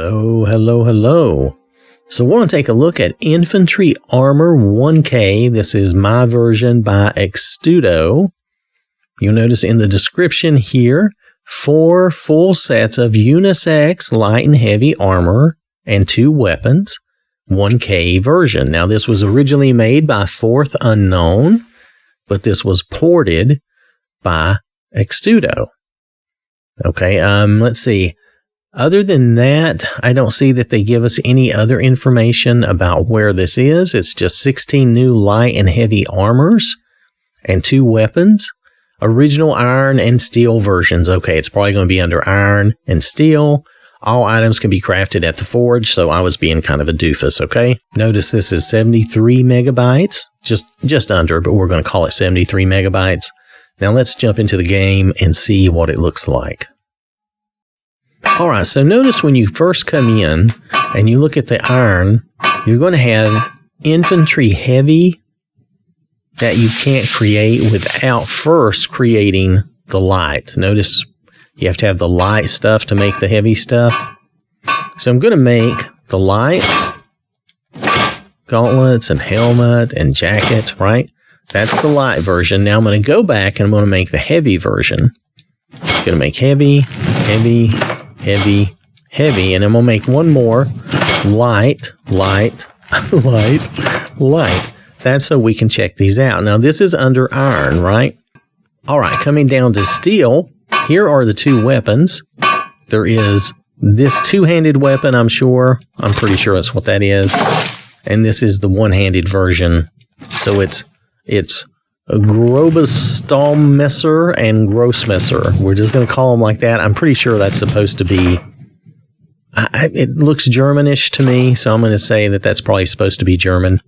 Hello, hello, hello. So we're going to take a look at Infantry Armor 1K. This is my version by Xtudo. You'll notice in the description here, 4 full sets of unisex light and heavy armor and 2 weapons, 1K version. Now this was originally made by Fourth Unknown, but this was ported by Xtudo. Okay, let's see. Other than that, I don't see that they give us any other information about where this is. It's just 16 new light and heavy armors and 2 weapons. Original iron and steel versions. Okay, it's probably going to be under iron and steel. All items can be crafted at the forge, so I was being kind of a doofus, okay? Notice this is 73 megabytes. Just under, but we're going to call it 73 megabytes. Now let's jump into the game and see what it looks like. Alright, so notice when you first come in and you look at the iron, you're going to have infantry heavy that you can't create without first creating the light. Notice you have to have the light stuff to make the heavy stuff. So I'm going to make the light gauntlets and helmet and jacket, right? That's the light version. Now I'm going to go back and I'm going to make the heavy version. I'm going to make heavy, heavy, heavy, heavy, and I'm going to make one more light, light, light, light. That's so we can check these out. Now this is under iron, right? All right, coming down to steel, here are the 2 weapons. There is this two-handed weapon, I'm pretty sure that's what that is. And this is the one-handed version. So it's a Grobestalmesser and Grossmesser. We're just going to call them like that. I'm pretty sure that's supposed to be... it looks Germanish to me, so I'm going to say that that's probably supposed to be German.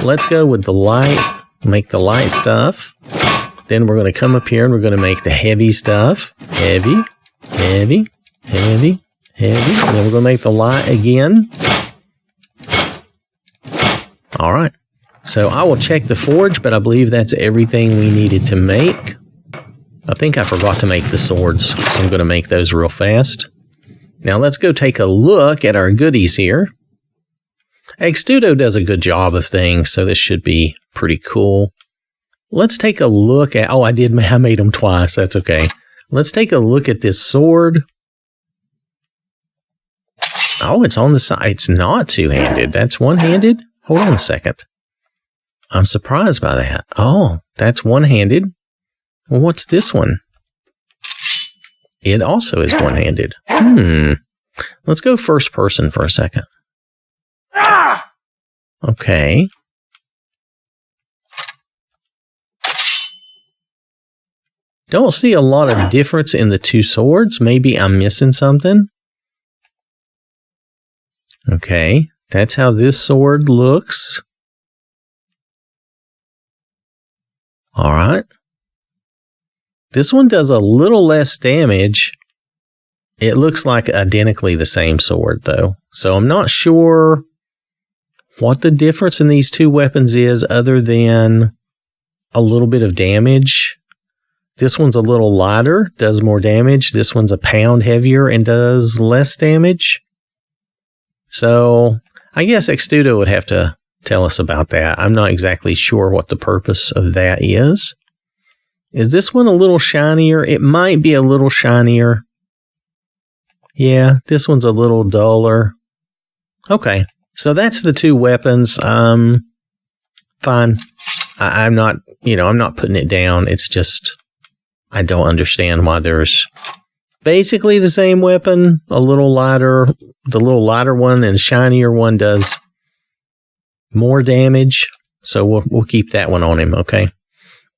Let's go with the light, make the light stuff. Then we're going to come up here and we're going to make the heavy stuff. Heavy, heavy, heavy, heavy. And then we're going to make the light again. All right. So I will check the forge, but I believe that's everything we needed to make. I think I forgot to make the swords, so I'm going to make those real fast. Now let's go take a look at our goodies here. Xtudo does a good job of things, so this should be pretty cool. Let's take a look at... I made them twice. That's okay. Let's take a look at this sword. Oh, it's on the side. It's not two-handed. That's one-handed? Hold on a second. I'm surprised by that. Oh, that's one-handed. Well, what's this one? It also is one-handed. Let's go first person for a second. Okay. Don't see a lot of difference in the 2 swords. Maybe I'm missing something. Okay, that's how this sword looks. All right. This one does a little less damage. It looks like identically the same sword, though. So I'm not sure what the difference in these 2 weapons is other than a little bit of damage. This one's a little lighter, does more damage. This one's a pound heavier and does less damage. So I guess Xtudo would have to tell us about that. I'm not exactly sure what the purpose of that is. Is this one a little shinier? It might be a little shinier. Yeah, this one's a little duller. Okay, so that's the 2 weapons. Fine. I'm not putting it down. It's just, I don't understand why there's basically the same weapon, a little lighter. The little lighter one and shinier one does more damage. So we'll keep that one on him, okay?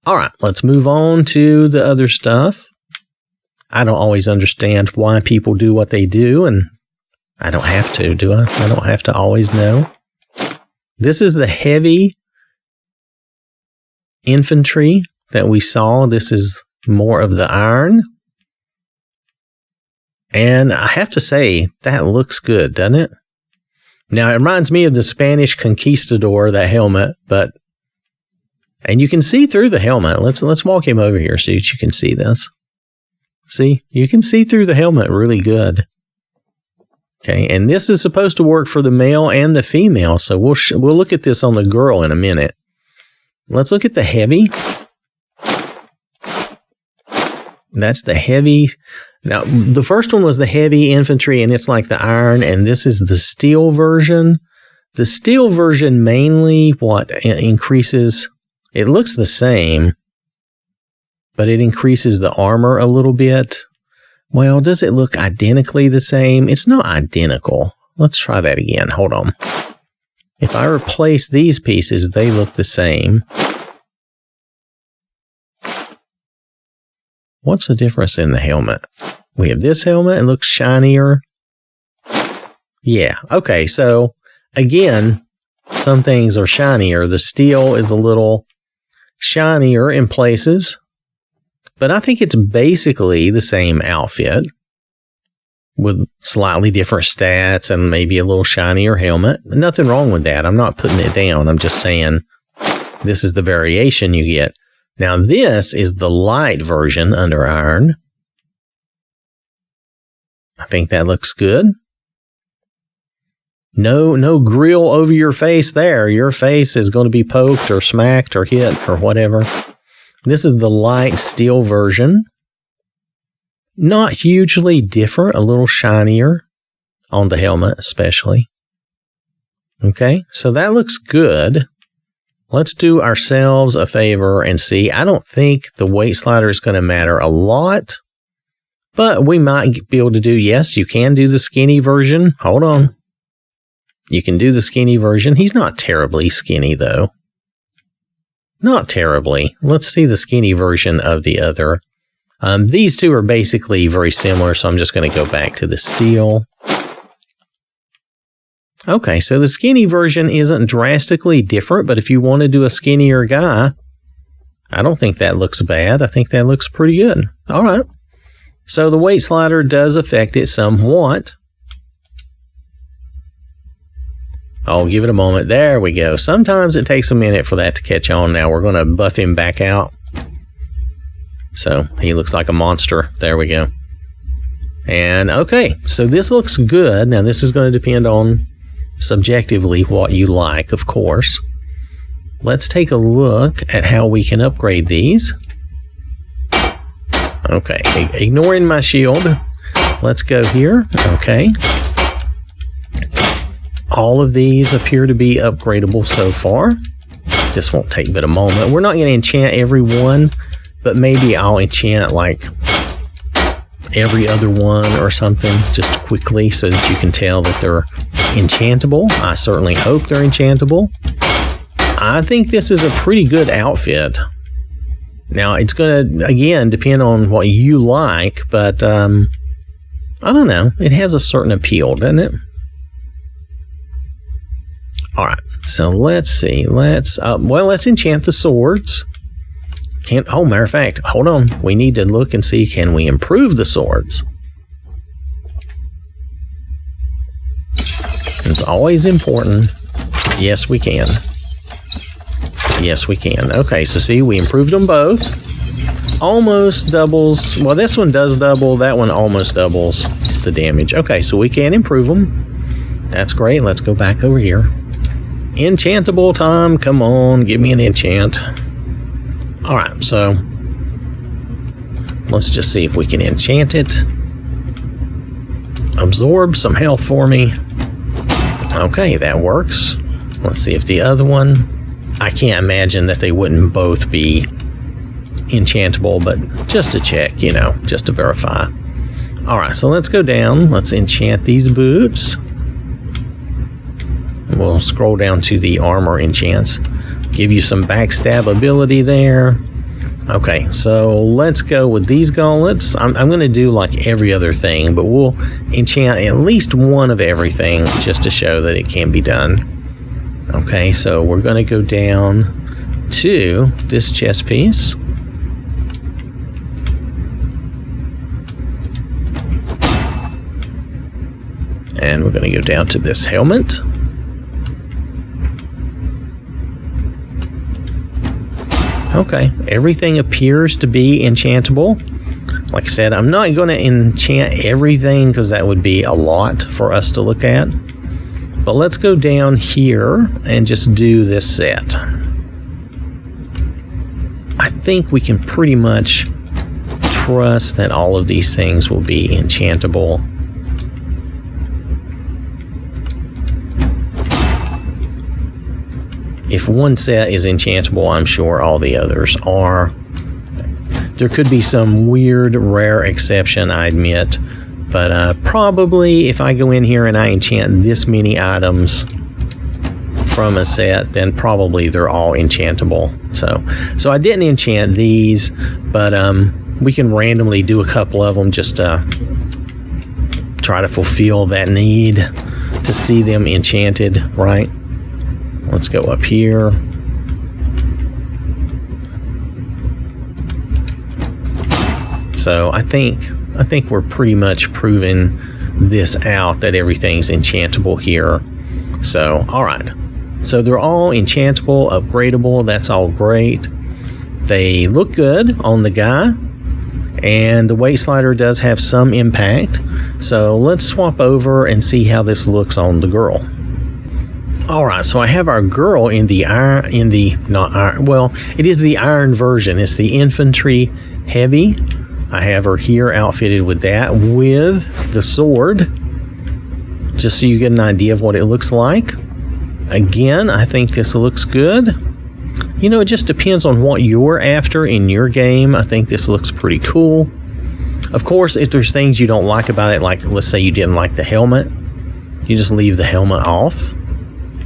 All right, let's move on to the other stuff. I don't always understand why people do what they do, and I don't have to, do I? I don't have to always know. This is the heavy infantry that we saw. This is more of the iron. And I have to say, that looks good, doesn't it? Now, it reminds me of the Spanish conquistador, that helmet, and you can see through the helmet. Let's walk him over here so that you can see this. See, you can see through the helmet really good. Okay, and this is supposed to work for the male and the female, so we'll look at this on the girl in a minute. Let's look at the heavy. That's the heavy. Now, the first one was the heavy infantry, and it's like the iron, and this is the steel version. The steel version mainly increases, it looks the same, but it increases the armor a little bit. Well, does it look identically the same? It's not identical. Let's try that again. Hold on. If I replace these pieces, they look the same. What's the difference in the helmet? We have this helmet. It looks shinier. Yeah. Okay. So again, some things are shinier. The steel is a little shinier in places. But I think it's basically the same outfit with slightly different stats and maybe a little shinier helmet. Nothing wrong with that. I'm not putting it down. I'm just saying this is the variation you get. Now, this is the light version under iron. I think that looks good. No grill over your face there. Your face is going to be poked or smacked or hit or whatever. This is the light steel version. Not hugely different, a little shinier on the helmet especially. Okay, so that looks good. Let's do ourselves a favor and see. I don't think the weight slider is going to matter a lot, but we might be able to do, yes, you can do the skinny version. Hold on. You can do the skinny version. He's not terribly skinny though. Not terribly. Let's see the skinny version of the other. These two are basically very similar, so I'm just going to go back to the steel. Okay, so the skinny version isn't drastically different, but if you want to do a skinnier guy, I don't think that looks bad. I think that looks pretty good. All right. So the weight slider does affect it somewhat. I'll give it a moment. There we go. Sometimes it takes a minute for that to catch on. Now we're going to buff him back out. So he looks like a monster. There we go. And okay, so this looks good. Now this is going to depend on subjectively what you like, of course. Let's take a look at how we can upgrade these. Okay, ignoring my shield. Let's go here. Okay. All of these appear to be upgradable so far. This won't take but a moment. We're not going to enchant every one, but maybe I'll enchant like every other one or something just quickly so that you can tell that they're enchantable. I certainly hope they're enchantable. I think this is a pretty good outfit. Now, it's going to, again, depend on what you like, but I don't know. It has a certain appeal, doesn't it? All right, so let's see. Let's enchant the swords. Matter of fact, hold on. We need to look and see, can we improve the swords? It's always important. Yes, we can. Yes, we can. Okay, so see, we improved them both. Almost doubles. Well, this one does double. That one almost doubles the damage. Okay, so we can improve them. That's great. Let's go back over here. Enchantable time. Come on, give me an enchant. All right, so let's just see if we can enchant it. Absorb some health for me. Okay, that works. Let's see if the other one... I can't imagine that they wouldn't both be enchantable, but just to check, you know, just to verify. All right, so let's go down. Let's enchant these boots. We'll scroll down to the armor enchants. Give you some backstab ability there. Okay, so let's go with these gauntlets. I'm going to do like every other thing, but we'll enchant at least one of everything just to show that it can be done. Okay, so we're going to go down to this chest piece. And we're going to go down to this helmet. Okay, everything appears to be enchantable. Like I said, I'm not going to enchant everything because that would be a lot for us to look at. But let's go down here and just do this set. I think we can pretty much trust that all of these things will be enchantable. If one set is enchantable, I'm sure all the others are. There could be some weird, rare exception, I admit. But probably if I go in here and I enchant this many items from a set, then probably they're all enchantable. So I didn't enchant these, but we can randomly do a couple of them just to try to fulfill that need to see them enchanted, right? Let's go up here. So I think we're pretty much proving this out, that everything's enchantable here. So, all right. So they're all enchantable, upgradable. That's all great. They look good on the guy. And the weight slider does have some impact. So let's swap over and see how this looks on the girl. All right, so I have our girl in the iron, it is the iron version. It's the infantry heavy. I have her here outfitted with that, with the sword, just so you get an idea of what it looks like. Again, I think this looks good. You know, it just depends on what you're after in your game. I think this looks pretty cool. Of course, if there's things you don't like about it, like let's say you didn't like the helmet, you just leave the helmet off.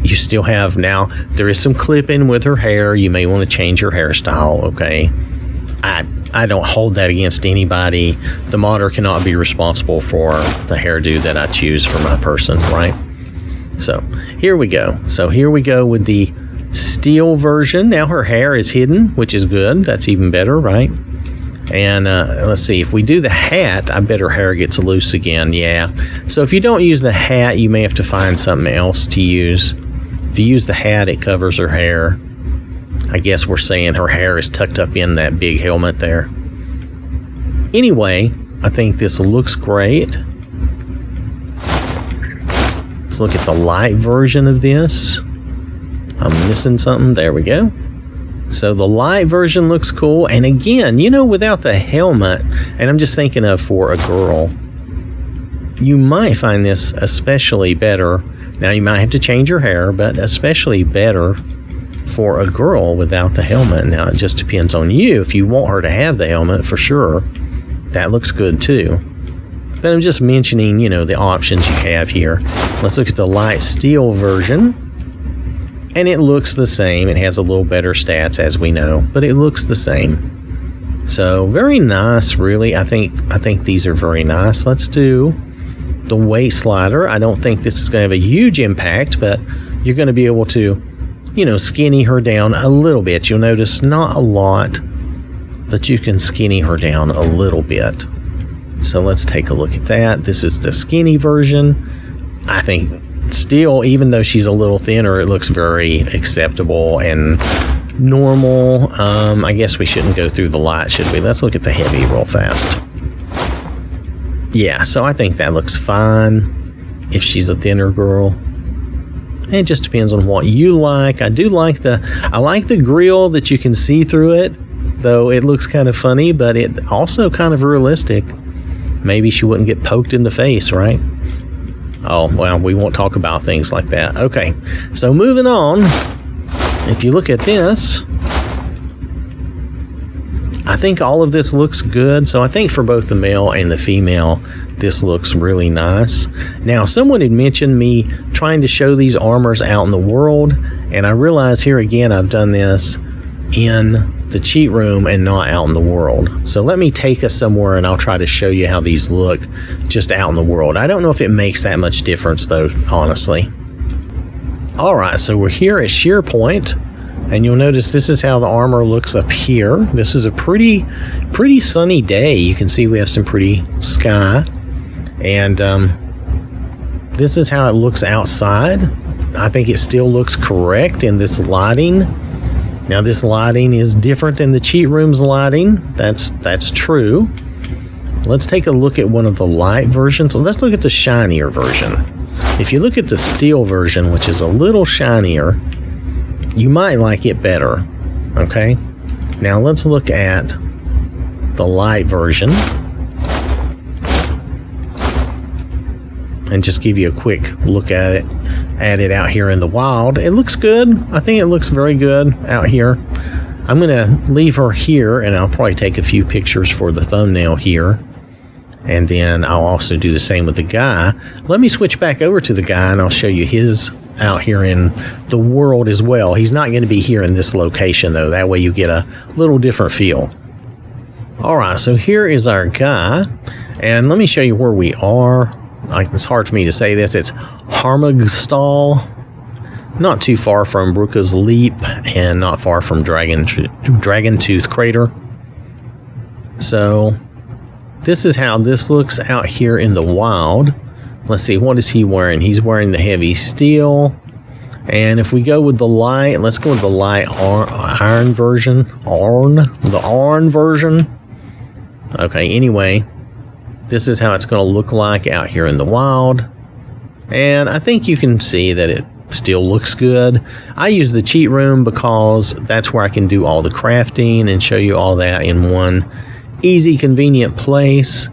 You still have, now there is some clipping with her hair. You may want to change her hairstyle, okay? I don't hold that against anybody. The modder cannot be responsible for the hairdo that I choose for my person, right? So here we go. So here we go with the steel version. Now her hair is hidden, which is good. That's even better, right? And let's see, if we do the hat, I bet her hair gets loose again. Yeah. So if you don't use the hat, you may have to find something else to use. If you use the hat, it covers her hair. I guess we're saying her hair is tucked up in that big helmet there. Anyway, I think this looks great. Let's look at the light version of this. I'm missing something. There we go. So the light version looks cool. And again, you know, without the helmet, and I'm just thinking of for a girl, you might find this especially better. Now, you might have to change your hair, but especially better for a girl without the helmet. Now, it just depends on you. If you want her to have the helmet, for sure, that looks good too. But I'm just mentioning, you know, the options you have here. Let's look at the light steel version. And it looks the same. It has a little better stats, as we know, but it looks the same. So very nice, really. I think these are very nice. Let's do the weight slider. I don't think this is going to have a huge impact, but you're going to be able to, you know, skinny her down a little bit. You'll notice not a lot, but you can skinny her down a little bit. So let's take a look at that. This is the skinny version. I think still, even though she's a little thinner, it looks very acceptable and normal. I guess we shouldn't go through the light, should we? Let's look at the heavy real fast. Yeah, so I think that looks fine if she's a thinner girl. It just depends on what you like. I like the grill that you can see through it, though it looks kind of funny, but it also kind of realistic. Maybe she wouldn't get poked in the face, right? Oh, well, we won't talk about things like that. Okay, so moving on. If you look at this, I think all of this looks good. So I think for both the male and the female, this looks really nice. Now, someone had mentioned me trying to show these armors out in the world, and I realize here again I've done this in the cheat room and not out in the world. So let me take us somewhere and I'll try to show you how these look just out in the world. I don't know if it makes that much difference though, honestly. All right, so we're here at Sheer Point, and you'll notice this is how the armor looks up here. This is a pretty sunny day. You can see we have some pretty sky, and this is how it looks outside. I think it still looks correct in this lighting. Now, this lighting is different than the cheat room's lighting. That's true. let's take a look at one of the light versions. So let's look at the shinier version. If you look at the steel version, which is a little shinier, you might like it better. Okay, now let's look at the light version and just give you a quick look at it out here in the wild. It looks good. I think it looks very good out here. I'm going to leave her here, and I'll probably take a few pictures for the thumbnail here. And then I'll also do the same with the guy. Let me switch back over to the guy, and I'll show you his out here in the world as well. He's not going to be here in this location, though. That way you get a little different feel. All right, so here is our guy. And let me show you where we are. It's hard for me to say this. It's Harmagstal, not too far from Brooka's Leap, and not far from Dragon Tooth Crater. So this is how this looks out here in the wild. Let's see, what is he wearing? He's wearing the heavy steel. And if we go with the light, let's go with the light iron version. The iron version. Okay, anyway, this is how it's going to look like out here in the wild. And I think you can see that it still looks good. I use the cheat room because that's where I can do all the crafting and show you all that in one easy, convenient place.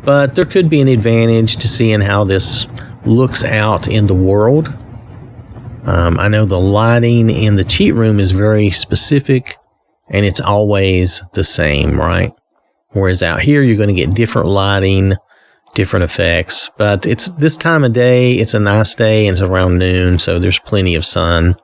But there could be an advantage to seeing how this looks out in the world. I know the lighting in the cheat room is very specific, and it's always the same, right? Whereas out here, you're going to get different lighting, different effects. But it's this time of day, it's a nice day, and it's around noon, so there's plenty of sun.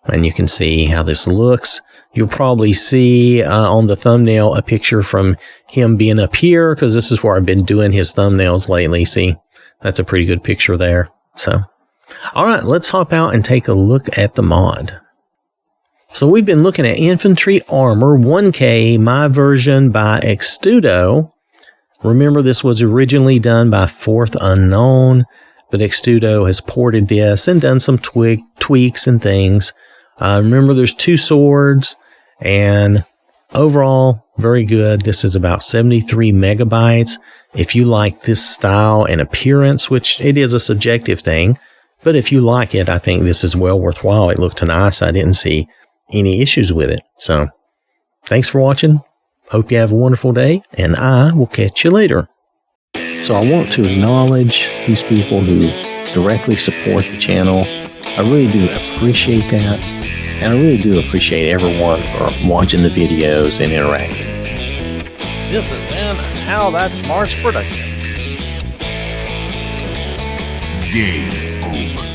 And you can see how this looks. You'll probably see on the thumbnail a picture from him being up here, because this is where I've been doing his thumbnails lately. See, that's a pretty good picture there. So, all right, let's hop out and take a look at the mod. So we've been looking at Infantry Armor 1K, my version by Xtudo. Remember, this was originally done by Fourth Unknown, but Xtudo has ported this and done some tweaks and things. Remember, there's 2 swords, and overall, very good. This is about 73 megabytes. If you like this style and appearance, which it is a subjective thing, but if you like it, I think this is well worthwhile. It looked nice. I didn't see any issues with it. So, thanks for watching. Hope you have a wonderful day, and I will catch you later. So I want to acknowledge these people who directly support the channel. I really do appreciate that. And I really do appreciate everyone for watching the videos and interacting. This has been an OwwThatSmarts production. Game over.